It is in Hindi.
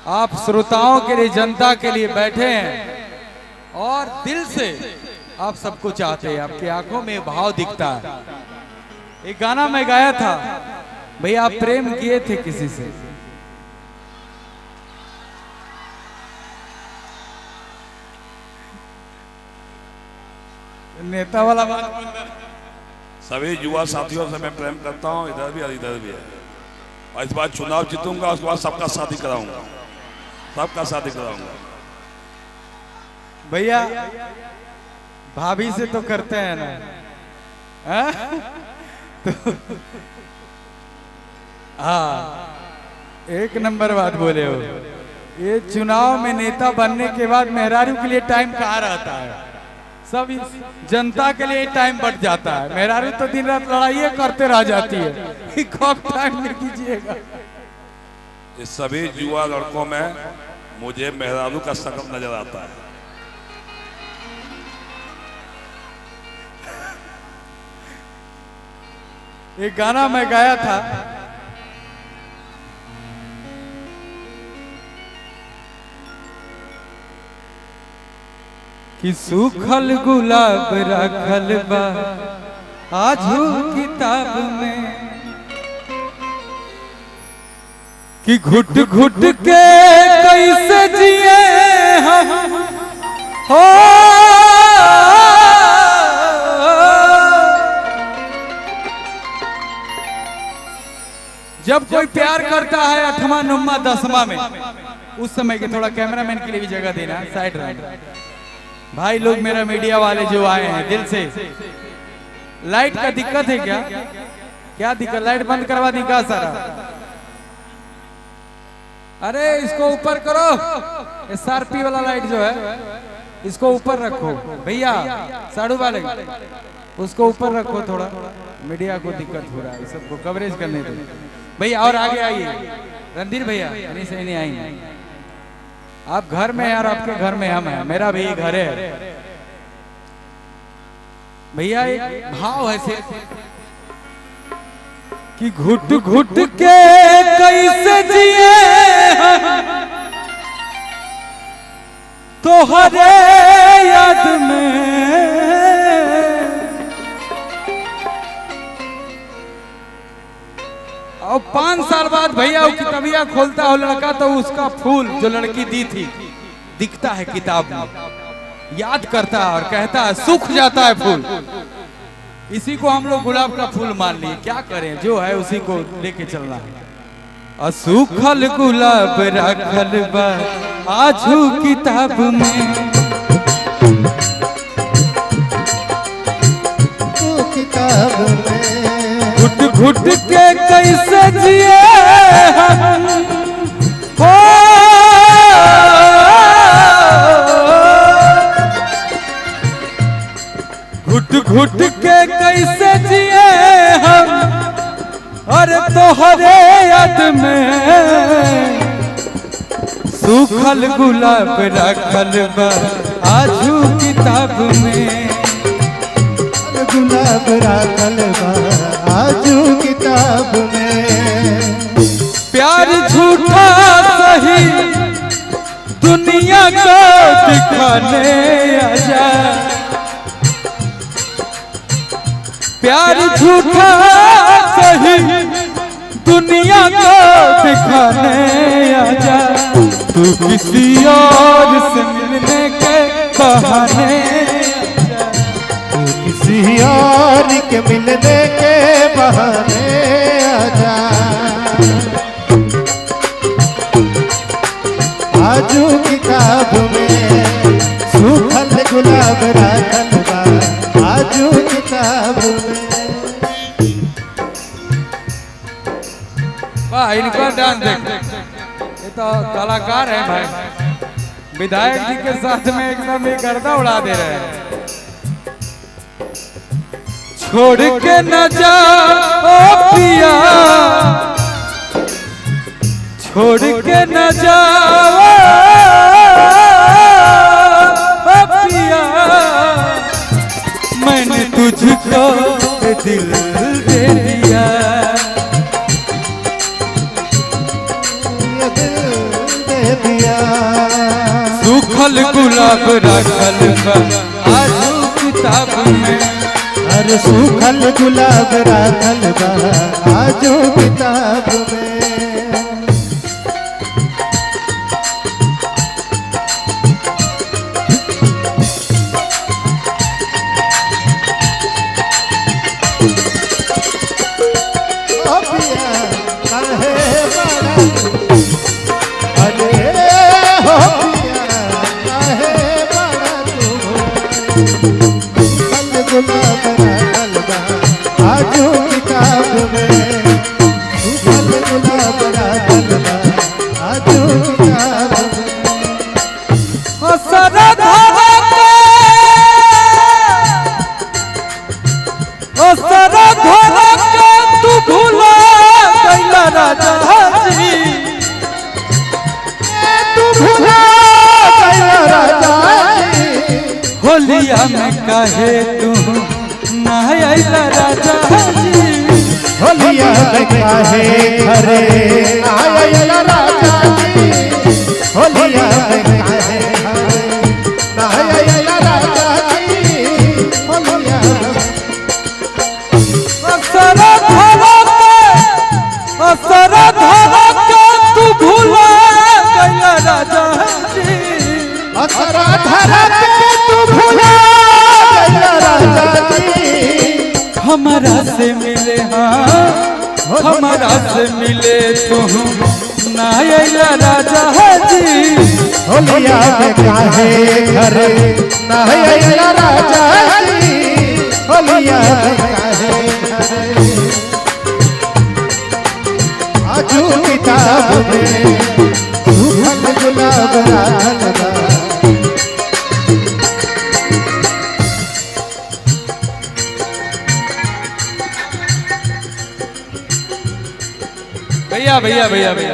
आप श्रोताओं के लिए, जनता के लिए बैठे हैं और दिल से आप सबको चाहते हैं। आपकी आंखों में भाव दिखता है। एक गाना मैं गाया था, भैया आप प्रेम किए थे किसी से? नेता वाला बात। सभी युवा साथियों से मैं प्रेम करता हूँ, इधर भी और इधर भी है। और इस बार चुनाव जीतूंगा, उसके बाद सबका शादी कराऊंगा, सबका शादी कराऊंगा। भैया भाभी से तो करते हैं ना, तो हाँ, एक नंबर बात बोले हो। ये चुनाव में नेता बनने के बाद मेहरारू के लिए टाइम कहाँ रहता है? सब जनता के लिए टाइम बढ़ जाता है। मेहरारू तो दिन रात लड़ाई करते रह जाती है, कब टाइम में कीजिएगा। इस सभी युवा लड़कों में मुझे मेहरारू का संगम नजर आता है। एक गाना मैं गाया था, कि सूखल गुलाब रखल बा आजू किताब में, कि घुट घुट के कैसे जिए हम हो। जब कोई प्यार करता है 8वां 9वां 10वां में, उस समय के थोड़ा कैमरामैन के लिए भी जगह देना, साइड रहना। भाई लोग, मेरा मीडिया वाले जो आए हैं, दिल से, लाइट का दिक्कत है क्या? क्या दिक्कत? लाइट बंद करवा दी क्या सारा? अरे इसको ऊपर करो, SRP वाला लाइट जो है इसको ऊपर रखो भैया, साड़ू वाले उसको ऊपर रखो। थोड़ा मीडिया को दिक्कत हो रहा है, सबको कवरेज करने दो भैया। और आगे आइए रणधीर भैया, नहीं सही नहीं आएंगे आप। घर में यार, आपके घर में हम हैं, मेरा भी घर है भैया। एक भाव है से कि घुट घुट के कैसे जिए तोहरे याद में, और 5 साल बाद भैया किताबिया खोलता हो लड़का, तो उसका फूल जो लड़की दी थी दिखता है किताब में, याद करता है और कहता है, सूख जाता है फूल। इसी को हम लोग गुलाब का फूल मान लिए। क्या करें, जो है उसी को लेके चलना है। सूखल गुलाब रखल बा आजू किताब में, किताब में घुट घुट के कैसे जिए हम हो। घुट घुट के कैसे जिए हम, अरे तोहरे याद में। सूखल गुलाब रखल बा आजू किताब में, गुलाब रखल बा आजू किताब में। प्यार झूठा सही दुनिया को दिखाने आजा, प्यार झूठा सही दुनिया को दिखाने आजा। तू किसी और से मिलने के बहाने, किसी और के मिलने के बहाने आजा। आजू किताब में सूखल गुलाब रखल बा आजू किताब में। वाह, इनका डांस देख, ये तो कलाकार है भाई। विधायक जी के साथ में एकदम ये गर्दा उड़ा दे रहे हैं। छोड़ के न जाओ पिया, छोड़ के न जाओ पिया, मैंने तुझको दिल दे दिया। गुलाब राखल बा आजू किताब में। हर सूखल गुलाब राखल बा आजो किताब में। ओ पिया काहे बड़ा अरे हो पिया काहे बड़ा तू गुलाब राखल बा आजो किताब में। सूखल गुलाब राखल बा आजो किताब में। असरा धरा के असरा धरा के तू भूला गइला राजा जी। तू भुला गइला राजा जी। होलिया में कहे तू ना आइला राजा जी। होलिया में काहे घरे आइला राजा जी। होलिया में काहे घरे आइला राजा जी। होलिया असरा धरा के तू भूला गइला राजा जी। असरा धरा के तू भुला गइला राजा जी। हमारा से मिले हाँ हमारा से मिले तू ना आइला राजा जी। होलिया में काहे घरे आइला राजा जी। होलिया में काहे घरे आजू किताब में। सूखल गुलाब राखल बा। भैया भैया भैया भैया